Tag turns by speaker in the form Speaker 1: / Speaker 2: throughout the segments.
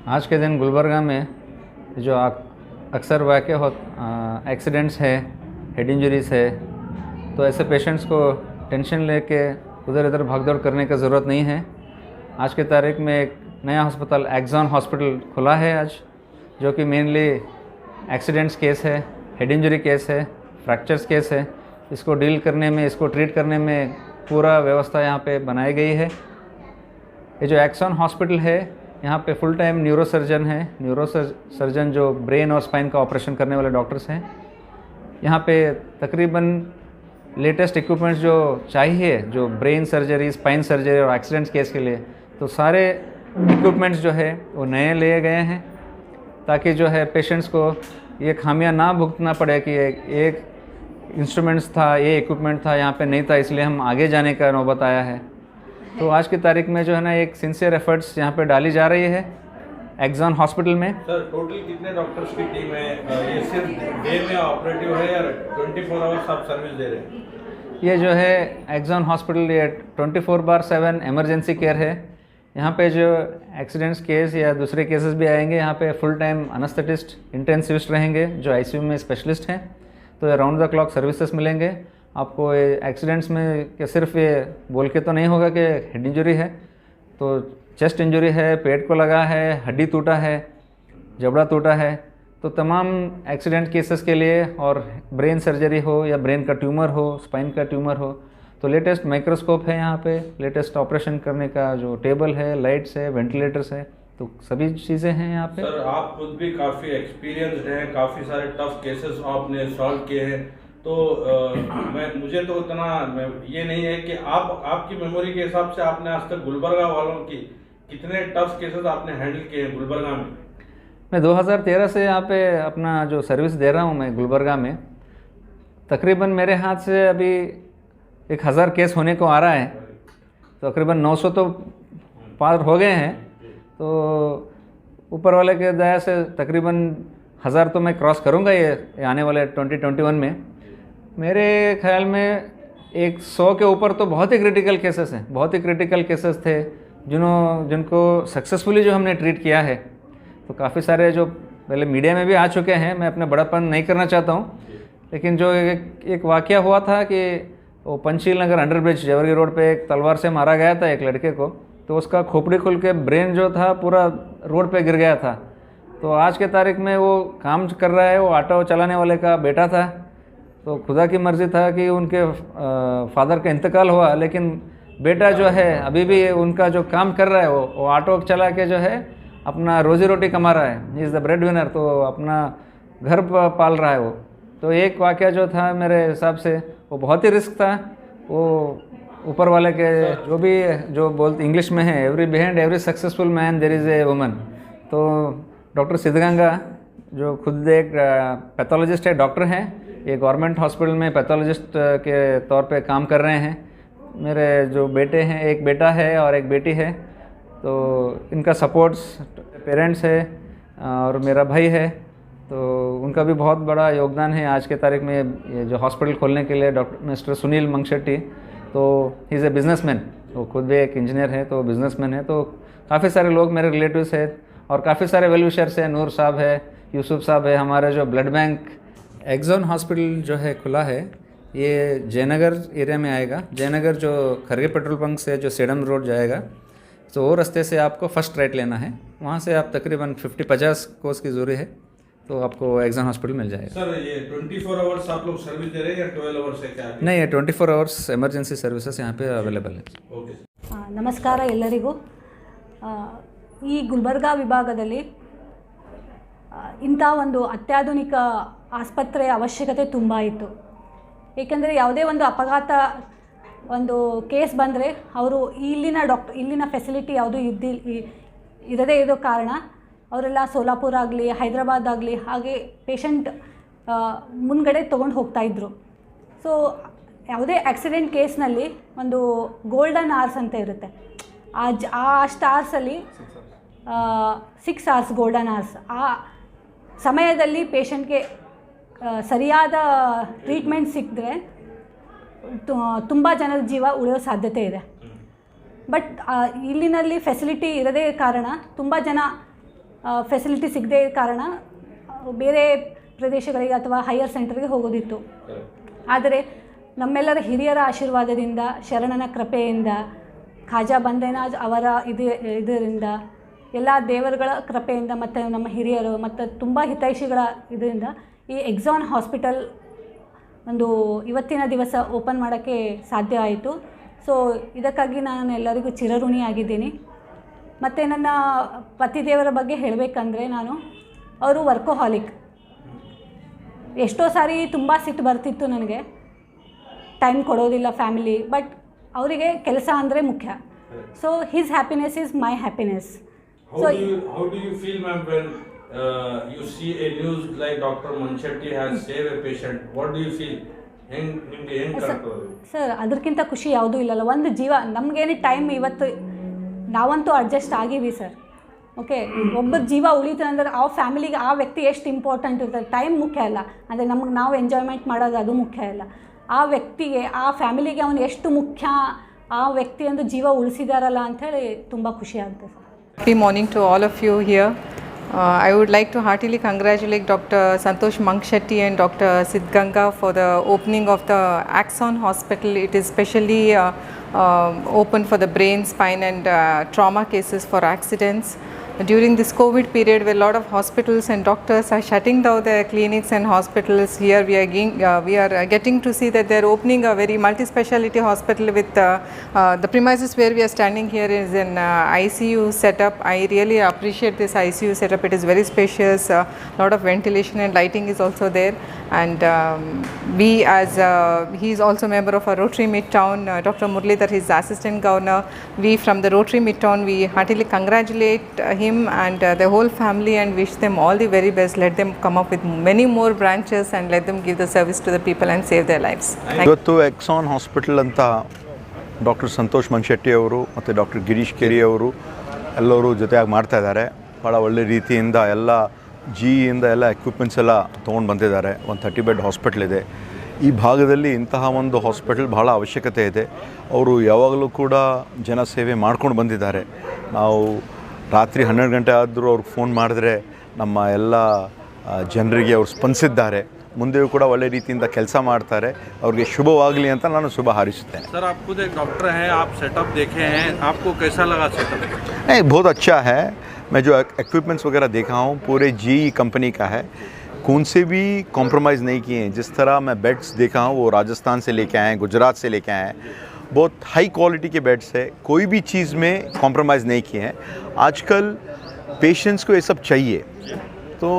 Speaker 1: आज के दिन गुलबर्गा में जो अक्सर वाक़ हो एक्सीडेंट्स है, हेड इंजरीज़ है, तो ऐसे पेशेंट्स को टेंशन लेके उधर इधर भागदौड़ करने की ज़रूरत नहीं है। आज के तारीख में एक नया हॉस्पिटल एक्जॉन हॉस्पिटल खुला है आज, जो कि मेनली एक्सीडेंट्स केस है, हेड इंजरी केस है, फ्रैक्चर्स केस है। इसको डील करने में, इसको ट्रीट करने में पूरा व्यवस्था यहाँ पे बनाई गई है। ये जो एक्जॉन हॉस्पिटल है, यहाँ पे फुल टाइम न्यूरोसर्जन है, न्यूरोसर्जन जो ब्रेन और स्पाइन का ऑपरेशन करने वाले डॉक्टर्स हैं। यहाँ पे तकरीबन लेटेस्ट इक्विपमेंट्स जो चाहिए, जो ब्रेन सर्जरी, स्पाइन सर्जरी और एक्सीडेंट्स केस के लिए, तो सारे इक्विपमेंट्स जो है वो नए लिए गए हैं, ताकि जो है पेशेंट्स को ये खामियां ना भुगतना पड़े कि एक इंस्ट्रूमेंट्स था, ये इक्विपमेंट था, यहाँ पे नहीं था, इसलिए हम आगे जाने का नौबत आया है। तो आज की तारीख में जो है ना, एक सिंसियर एफर्ट्स यहाँ पे डाली जा रही है एक्जॉन हॉस्पिटल में।
Speaker 2: सर टोटल कितने डॉक्टर्स की टीम है? ये सिर्फ डे में ऑपरेटिव है या 24 आवर्स आप सर्विस दे रहे हैं?
Speaker 1: ये जो है एक्जॉन हॉस्पिटल, ये 24/7 इमरजेंसी केयर है। यहाँ पे जो एक्सीडेंट्स केस या दूसरे केसेस भी आएंगे, यहाँ पे फुल टाइम एनेस्थेटिस्ट, इंटेंसिविस्ट रहेंगे जो आईसीयू में स्पेशलिस्ट हैं। तो राउंड द क्लॉक सर्विसेज मिलेंगे आपको। एक्सीडेंट्स में कि सिर्फ ये बोल के तो नहीं होगा कि हेड इंजरी है, तो चेस्ट इंजरी है, पेट को लगा है, हड्डी टूटा है, जबड़ा टूटा है, तो तमाम एक्सीडेंट केसेस के लिए, और ब्रेन सर्जरी हो या ब्रेन का ट्यूमर हो, स्पाइन का ट्यूमर हो, तो लेटेस्ट माइक्रोस्कोप है यहाँ पे, लेटेस्ट ऑपरेशन करने का जो टेबल है, लाइट्स है, वेंटिलेटर्स है, तो सभी चीज़ें हैं यहाँ पे।
Speaker 2: सर आप खुद भी काफ़ी एक्सपीरियंस्ड हैं, काफ़ी सारे टफ केसेस आपने सॉल्व किए हैं, तो मुझे तो उतना ये नहीं है कि आपकी मेमोरी के हिसाब से आपने आज तक गुलबर्गा वालों की कितने टफ केसेस आपने हैंडल किए हैं गुलबर्गा में?
Speaker 1: मैं 2013 से यहाँ पे अपना जो सर्विस दे रहा हूँ मैं गुलबर्गा में। तकरीबन मेरे हाथ से अभी 1000 केस होने को आ रहा है, तो तकरीबन 900 तो पार हो गए हैं। तो ऊपर वाले के दया से तकरीबन 1000 तो मैं क्रॉस करूँगा ये आने वाले 2021 में। मेरे ख्याल में 100 के ऊपर तो बहुत ही क्रिटिकल केसेस हैं, बहुत ही क्रिटिकल केसेस थे जिनको सक्सेसफुली जो हमने ट्रीट किया है। तो काफ़ी सारे जो पहले मीडिया में भी आ चुके हैं, मैं अपना बड़ापन नहीं करना चाहता हूँ, लेकिन जो एक वाक़या हुआ था कि वो पंचशील नगर अंडरब्रिज जवहरी रोड पे एक तलवार से मारा गया था एक लड़के को, तो उसका खोपड़ी खुल के ब्रेन जो था पूरा रोड पे गिर गया था। तो आज के तारीख में वो काम कर रहा है, वो ऑटो चलाने वाले का बेटा था। तो खुदा की मर्ज़ी था कि उनके फादर का इंतकाल हुआ, लेकिन बेटा जो है अभी भी उनका जो काम कर रहा है, वो ऑटो चला के जो है अपना रोज़ी रोटी कमा रहा है। He is the bread winner, तो अपना घर पाल रहा है वो। तो एक वाक़या जो था मेरे हिसाब से वो बहुत ही रिस्क था। वो ऊपर वाले के जो बोलते इंग्लिश में है, every behind every successful man there is a woman. तो डॉक्टर सिद्धगंगा जो खुद एक पैथोलॉजिस्ट है, डॉक्टर हैं, ये गवर्नमेंट हॉस्पिटल में पैथोलॉजिस्ट के तौर पे काम कर रहे हैं। मेरे जो बेटे हैं, एक बेटा है और एक बेटी है, तो इनका सपोर्ट्स पेरेंट्स है और मेरा भाई है, तो उनका भी बहुत बड़ा योगदान है आज के तारीख में ये जो हॉस्पिटल खोलने के लिए। डॉक्टर मिस्टर सुनील मंगशेट्टी, तो ही इज़ ए बिजनेसमैन, वो खुद भी एक इंजीनियर है, तो बिजनेसमैन है। तो काफ़ी सारे लोग मेरे रिलेटिव्स हैं और काफ़ी सारे वेल विशर्स हैं। नूर साहब है, यूसुफ साहब है। हमारे जो ब्लड बैंक एक्जॉन हॉस्पिटल जो है खुला है, ये जयनगर एरिया में आएगा। जयनगर जो खरगे पेट्रोल पंप से जो सेडम रोड जाएगा, तो वो रास्ते से आपको फर्स्ट राइट लेना है। वहाँ से आप तकरीबन 50 कोस की दूरी है, तो आपको एक्जॉन हॉस्पिटल मिल जाएगा।
Speaker 2: सर ये 24 आवर्स आप लोग सर्विस दे रहे हैं या 12 आवर्स है क्या?
Speaker 1: नहीं, ये 24 आवर्स इमरजेंसी सर्विसेज यहाँ पे अवेलेबल है।
Speaker 2: ओके।
Speaker 3: ನಮಸ್ಕಾರ ಎಲ್ಲರಿಗೂ. ಈ ಗುಲ್ಬರ್ಗಾ ವಿಭಾಗದಲ್ಲಿ ಇಂಥ ಒಂದು ಅತ್ಯಾಧುನಿಕ ಆಸ್ಪತ್ರೆಯ ಅವಶ್ಯಕತೆ ತುಂಬ ಇತ್ತು. ಏಕೆಂದರೆ ಯಾವುದೇ ಒಂದು ಅಪಘಾತ ಒಂದು ಕೇಸ್ ಬಂದರೆ ಅವರು ಇಲ್ಲಿನ ಫೆಸಿಲಿಟಿ ಯಾವುದು ಇರದೇ ಇರೋ ಕಾರಣ ಅವರೆಲ್ಲ ಸೋಲಾಪುರ ಆಗಲಿ, ಹೈದರಾಬಾದ್ ಆಗಲಿ, ಹಾಗೆ ಪೇಷಂಟ್ ಮುಂದ್ಗಡೆ ತೊಗೊಂಡು ಹೋಗ್ತಾಯಿದ್ರು. ಸೊ ಯಾವುದೇ ಆಕ್ಸಿಡೆಂಟ್ ಕೇಸ್ನಲ್ಲಿ ಒಂದು ಗೋಲ್ಡನ್ ಅವರ್ಸ್ ಅಂತ ಇರುತ್ತೆ. ಆ ಸ್ಟಾರ್ಸಲ್ಲಿ 6 ಅವರ್ಸ್ ಗೋಲ್ಡನ್ ಅವರ್ಸ್. ಆ ಸಮಯದಲ್ಲಿ ಪೇಷಂಟ್ಗೆ ಸರಿಯಾದ ಟ್ರೀಟ್ಮೆಂಟ್ ಸಿಕ್ಕಿದ್ರೆ ತುಂಬ ಜನರ ಜೀವ ಉಳಿಯೋ ಸಾಧ್ಯತೆ ಇದೆ. ಬಟ್ ಇಲ್ಲಿನಲ್ಲಿ ಫೆಸಿಲಿಟಿ ಇರದೇ ಕಾರಣ ತುಂಬ ಜನ ಫೆಸಿಲಿಟಿ ಸಿಗದೇ ಇರೋ ಕಾರಣ ಬೇರೆ ಪ್ರದೇಶಗಳಿಗೆ ಅಥವಾ ಹೈಯರ್ ಸೆಂಟರ್ಗೆ ಹೋಗೋದಿತ್ತು. ಆದರೆ ನಮ್ಮೆಲ್ಲರ ಹಿರಿಯರ ಆಶೀರ್ವಾದದಿಂದ, ಶರಣನ ಕೃಪೆಯಿಂದ, ಖಾಜಾ ಬಂದೇನಾಜ್ ಅವರ ಇದರಿಂದ, ಎಲ್ಲ ದೇವರುಗಳ ಕೃಪೆಯಿಂದ ಮತ್ತು ನಮ್ಮ ಹಿರಿಯರು ಮತ್ತು ತುಂಬ ಹಿತೈಷಿಗಳ ಇದರಿಂದ ಈ ಎಕ್ಸಾನ್ ಹಾಸ್ಪಿಟಲ್ ಒಂದು ಇವತ್ತಿನ ದಿವಸ ಓಪನ್ ಮಾಡೋಕ್ಕೆ ಸಾಧ್ಯ ಆಯಿತು. ಸೊ ಇದಕ್ಕಾಗಿ ನಾನು ಎಲ್ಲರಿಗೂ ಚಿರಋಣಿಯಾಗಿದ್ದೀನಿ. ಮತ್ತು ನನ್ನ ಪತಿದೇವರ ಬಗ್ಗೆ ಹೇಳಬೇಕಂದ್ರೆ, ಅವರು ವರ್ಕೋಹಾಲಿಕ್. ಎಷ್ಟೋ ಸಾರಿ ತುಂಬ ಸಿಟ್ಟು ಬರ್ತಿತ್ತು ನನಗೆ, ಟೈಮ್ ಕೊಡೋದಿಲ್ಲ ಫ್ಯಾಮಿಲಿ, ಬಟ್ ಅವರಿಗೆ ಕೆಲಸ ಅಂದರೆ ಮುಖ್ಯ. So his happiness is my happiness.
Speaker 2: How do you feel, ma'am, when you see a news like Dr. Manshetti has saved a patient? What do you feel?
Speaker 3: Sir, ಅದಕ್ಕಿಂತ ಖುಷಿ ಯಾವುದೂ ಇಲ್ಲಲ್ಲ. ಒಂದು ಜೀವ ನಮಗೇನು ಟೈಮ್ ಇವತ್ತು ನಾವಂತೂ ಅಡ್ಜಸ್ಟ್ ಆಗಿವಿ ಸರ್. ಓಕೆ, ಒಬ್ಬರ ಜೀವ ಉಳಿತು ಅಂದರೆ ಆ ಫ್ಯಾಮಿಲಿಗೆ ಆ ವ್ಯಕ್ತಿ ಎಷ್ಟು ಇಂಪಾರ್ಟೆಂಟ್ ಇರ್ತದೆ. ಟೈಮ್ ಮುಖ್ಯ ಅಲ್ಲ, ಅಂದರೆ ನಮಗೆ ನಾವು ಎಂಜಾಯ್ಮೆಂಟ್ ಮಾಡೋದು ಅದು ಮುಖ್ಯ ಅಲ್ಲ. ಆ ವ್ಯಕ್ತಿಗೆ, ಆ ಫ್ಯಾಮಿಲಿಗೆ ಅವನು ಎಷ್ಟು ಮುಖ್ಯ, ಆ ವ್ಯಕ್ತಿಯೊಂದು ಜೀವ ಉಳಿಸಿದಾರಲ್ಲ ಅಂಥೇಳಿ ತುಂಬ ಖುಷಿ ಆಗುತ್ತೆ sir.
Speaker 4: Happy morning to all of you here. I would like to heartily congratulate Dr. Santosh Mankshetti and Dr. Siddhganga for the opening of the Axon Hospital. It is specially open for the brain, spine and trauma cases for accidents. During this COVID period, where a lot of hospitals and doctors are shutting down their clinics and hospitals, here we are getting to see that they are opening a very multi-speciality hospital with the premises where we are standing here is an ICU setup. I really appreciate this ICU setup. It is very spacious, a lot of ventilation and lighting is also there. And we as he is also a member of our Rotary Midtown, Dr. Muralidhar, his assistant governor. We from the Rotary Midtown, we heartily congratulate him and the whole family and wish them all the very best. Let them come up with many more branches and let them give the service to the people and save their lives.
Speaker 5: ಇವತ್ತು exon hospital ಅಂತ doctor Santosh ಮನ್ಶೆಟ್ಟಿ ಅವರು ಮತ್ತು doctor Girish ಕೆರಿ ಅವರು ಎಲ್ಲರೂ ಜೊತೆಯಾಗಿ ಮಾಡ್ತಾ ಇದ್ದಾರೆ. ಭಾಳ ಒಳ್ಳೆ ರೀತಿಯಿಂದ ಎಲ್ಲ ಜಿಯಿಂದ ಎಲ್ಲ ಎಕ್ವಿಪ್ಮೆಂಟ್ಸ್ ಎಲ್ಲ ತೊಗೊಂಡು ಬಂದಿದ್ದಾರೆ. ಒಂದು 30 ಬೆಡ್ ಹಾಸ್ಪಿಟ್ಲ್ ಇದೆ ಈ ಭಾಗದಲ್ಲಿ. ಇಂತಹ ಒಂದು ಹಾಸ್ಪಿಟಲ್ ಭಾಳ ಅವಶ್ಯಕತೆ ಇದೆ. ಅವರು ಯಾವಾಗಲೂ ಕೂಡ ಜನಸೇವೆ ಮಾಡ್ಕೊಂಡು ಬಂದಿದ್ದಾರೆ. ನಾವು ರಾತ್ರಿ 12 ಗಂಟೆ ಆದರೂ ಅವ್ರಿಗೆ ಫೋನ್ ಮಾಡಿದ್ರೆ ನಮ್ಮ ಎಲ್ಲ ಜನರಿಗೆ ಅವ್ರು ಸ್ಪಂದಿಸಿದ್ದಾರೆ. ಮುಂದೆಯೂ ಕೂಡ ಒಳ್ಳೆ ರೀತಿಯಿಂದ ಕೆಲಸ ಮಾಡ್ತಾರೆ. ಅವ್ರಿಗೆ ಶುಭವಾಗಲಿ ಅಂತ ನಾನು ಶುಭ ಹಾರೈಸುತ್ತೇನೆ.
Speaker 2: सर, आप खुद एक डॉक्टर हैं, आप सेटअप देखे हैं, आपको कैसा लगा सेटअप?
Speaker 5: नहीं, बहुत अच्छा है. मैं जो इक्विपमेंट्स वगैरह देखा हूँ पूरे जी कंपनी का है. कौन से भी कॉम्प्रोमाइज़ नहीं किए हैं. जिस तरह मैं बेड्स देखा हूँ वो राजस्थान से लेके आए हैं, गुजरात से लेके आए हैं. बहुत हाई क्वालिटी के बेड्स है. कोई भी चीज़ में कॉम्प्रोमाइज़ नहीं किए हैं. आजकल पेशेंट्स को ये सब चाहिए, तो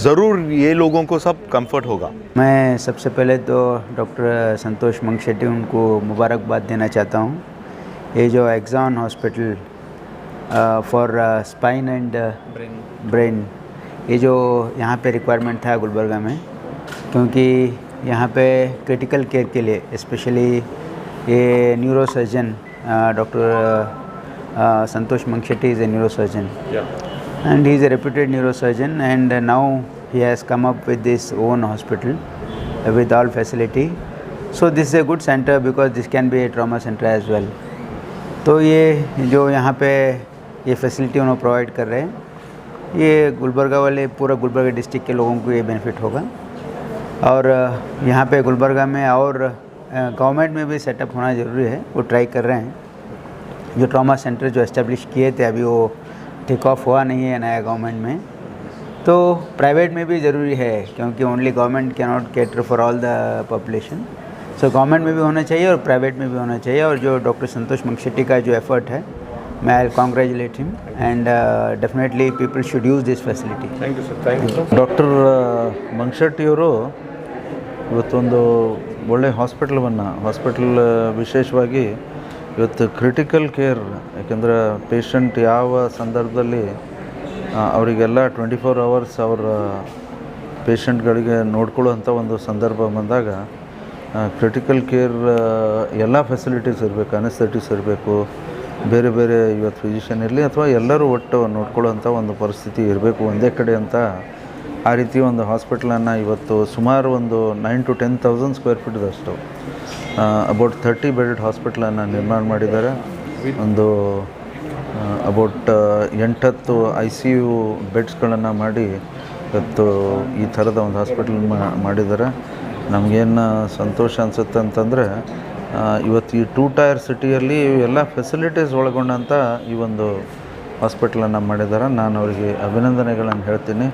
Speaker 5: ज़रूर ये लोगों को सब कंफर्ट होगा.
Speaker 6: मैं सबसे पहले तो डॉक्टर संतोष मंगशेट्टी उनको मुबारकबाद देना चाहता हूँ. ये जो exon hospital for spine and brain, ये जो यहाँ पे रिक्वायरमेंट था गुलबर्गा में, क्योंकि यहाँ पे क्रिटिकल केयर के लिए स्पेशली ये neurosurgeon doctor Santosh Mangshetty is a neurosurgeon and he is a reputed neurosurgeon, and now he has come up with this own hospital with all facility. So this is a good center because this can be a trauma center as well. तो ये जो यहाँ पे ये facility उन्होंने provide कर रहे हैं, ये गुलबर्गा वाले पूरा गुलबर्गा डिस्ट्रिक्ट के लोगों को ये बेनिफिट होगा. और यहाँ पे गुलबर्गा में और गवर्नमेंट में भी सेटअप होना ज़रूरी है. वो ट्राई कर रहे हैं. जो ट्रॉमा सेंटर जो एस्टेब्लिश किए थे अभी वो टेक ऑफ हुआ नहीं है नया गवर्नमेंट में. तो प्राइवेट में भी ज़रूरी है, क्योंकि only government can not cater for all the population. So government में भी होना चाहिए और प्राइवेट में भी होना चाहिए. और जो डॉक्टर संतोष मंगशेट्टी का जो एफर्ट है, मैं I congratulate him and definitely people should use this facility.
Speaker 2: Thank you sir. Thank you.
Speaker 7: Doctor ಮಂಗಶೆಟ್ಟಿಯವರು ಇವತ್ತೊಂದು ಒಳ್ಳೆಯ ಹಾಸ್ಪಿಟಲ್ ವಿಶೇಷವಾಗಿ ಇವತ್ತು ಕ್ರಿಟಿಕಲ್ ಕೇರ್, ಯಾಕೆಂದರೆ ಪೇಷಂಟ್ ಯಾವ ಸಂದರ್ಭದಲ್ಲಿ ಅವರಿಗೆಲ್ಲ 24 hours ಅವರ ಪೇಷಂಟ್ಗಳಿಗೆ ನೋಡ್ಕೊಳ್ಳೋವಂಥ ಒಂದು ಸಂದರ್ಭ ಬಂದಾಗ ಕ್ರಿಟಿಕಲ್ ಕೇರ್ ಎಲ್ಲ ಫೆಸಿಲಿಟೀಸ್ ಇರಬೇಕು, ಅನೆಸ್ಥೆಟಿಕ್ಸ್ ಇರಬೇಕು, ಬೇರೆ ಬೇರೆ ಇವತ್ತು ಫಿಸಿಷಿಯನ್ ಇರಲಿ ಅಥವಾ ಎಲ್ಲರೂ ಒಟ್ಟು ನೋಡ್ಕೊಳ್ಳೋವಂಥ ಒಂದು ಪರಿಸ್ಥಿತಿ ಇರಬೇಕು ಒಂದೇ ಕಡೆ ಅಂತ. ಆ ರೀತಿ ಒಂದು ಹಾಸ್ಪಿಟ್ಲನ್ನು ಇವತ್ತು ಸುಮಾರು ಒಂದು 9,000 to 10,000 ಸ್ಕ್ವೇರ್ ಫೀಟ್ದಷ್ಟು ಅಬೌಟ್ 30 ಬೆಡೆಡ್ ಹಾಸ್ಪಿಟ್ಲನ್ನು ನಿರ್ಮಾಣ ಮಾಡಿದ್ದಾರೆ. ಒಂದು ಅಬೌಟ್ 8-10 ICU ಬೆಡ್ಸ್ಗಳನ್ನು ಮಾಡಿ ಇವತ್ತು ಈ ಥರದ ಒಂದು ಹಾಸ್ಪಿಟಲ್ ಮಾಡಿದ್ದಾರೆ. ನಮಗೇನು ಸಂತೋಷ ಅನಿಸುತ್ತೆ ಅಂತಂದರೆ ಇವತ್ತು ಈ 2 ಟೈರ್ ಸಿಟಿಯಲ್ಲಿ ಎಲ್ಲ ಫೆಸಿಲಿಟೀಸ್ ಒಳಗೊಂಡಂಥ ಈ ಒಂದು ಹಾಸ್ಪಿಟಲನ್ನು ಮಾಡಿದ್ದಾರೆ. ನಾನು ಅವರಿಗೆ ಅಭಿನಂದನೆಗಳನ್ನು ಹೇಳ್ತೀನಿ.